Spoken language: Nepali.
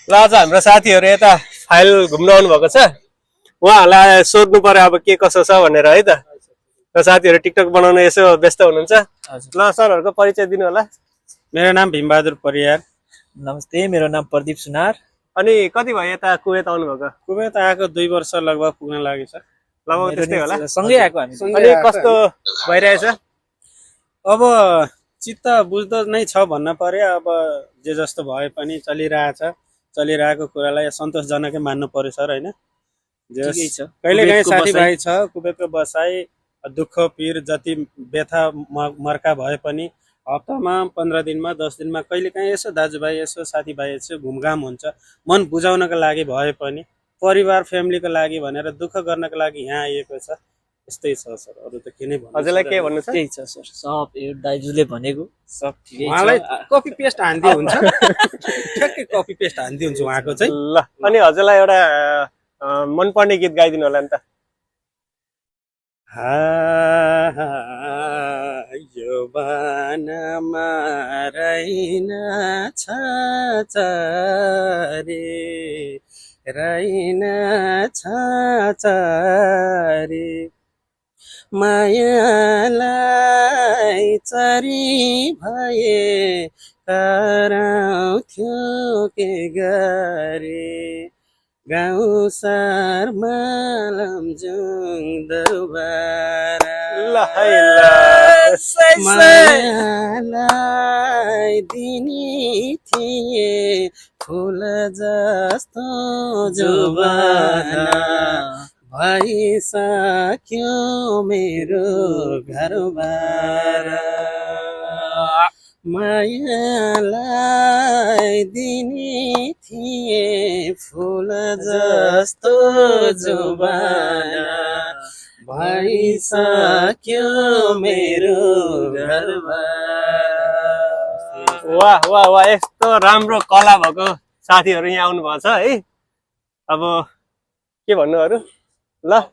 ल आज हाम्रो साथीहरू यता फाइल घुम्न आउनु भएको छ। उहाँहरूलाई सोध्नु पर्यो अब के कसो छ भनेर है त। र साथीहरू टिकटक बनाउन यसो व्यस्त हुनुहुन्छ। ल सरहरूको परिचय दिनु होला। मेरो नाम भीमबहादुर परियार। नमस्ते, मेरो नाम प्रदीप सुनार। अनि कति भयो यता कुवेत आउनु भएको? कुवेत आएको 2 वर्ष लगभग पुग्न लागेछ। लगभग त्यस्तै होला। सँगै आएको हामी। अनि कस्तो भइरहेछ? अब चित्त बुझ्दो नै छ भन्न पर्यो। अब जे जस्तो भए पनि चलिरहेको कुरालाई सन्तोषजनकै मान्नु पर्यो सर, होइन? ठिकै छ। कहिलेकाहीँ कुवेतको साथीभाइ छ, कुवेतको बसाइ दुःख पीर जति व्यथा मर्का भए पनि हप्तामा 15 दिनमा 10 दिनमा कहिलेकाहीँ यसो दाजुभाइ यसो साथीभाइ यसो घुमघाम हुन्छ। मन बुझाउनको लागि भए पनि परिवार फ्यामिलीको लागि भनेर दुःख गर्नको लागि यहाँ आइएको छ। यस्तै छ सर, अरू त के नै भन्नु। हजुरलाई के भन्नु छ? त्यही छ सर, सब यो दाइजुले भनेको सब ठिकै छ। उहाँलाई कपी पेस्ट हान्दिए हुन्छ। ठ्याक्कै कपी पेस्ट हान्दिए हुन्छ उहाँको चाहिँ। ल अनि हजुरलाई एउटा मनपर्ने गीत गाइदिनु होला नि त। यो बानमा रैन छाचारे मायालाई चरी भए कराउँथ्यो के गरे गाउँ सार मालमजुङ दरबार मायालाई दिनी थिए फुल जस्तो जुबाना भइसक्यो मेरो घरबार मायालाई दिनी थिए फुल जस्तो जुबाना भइसक्यो मेरो घरबार। वाह वाह वाह, यस्तो राम्रो कला भएको साथीहरू यहाँ आउनु भएको छ है। अब के भन्नु अरू? ल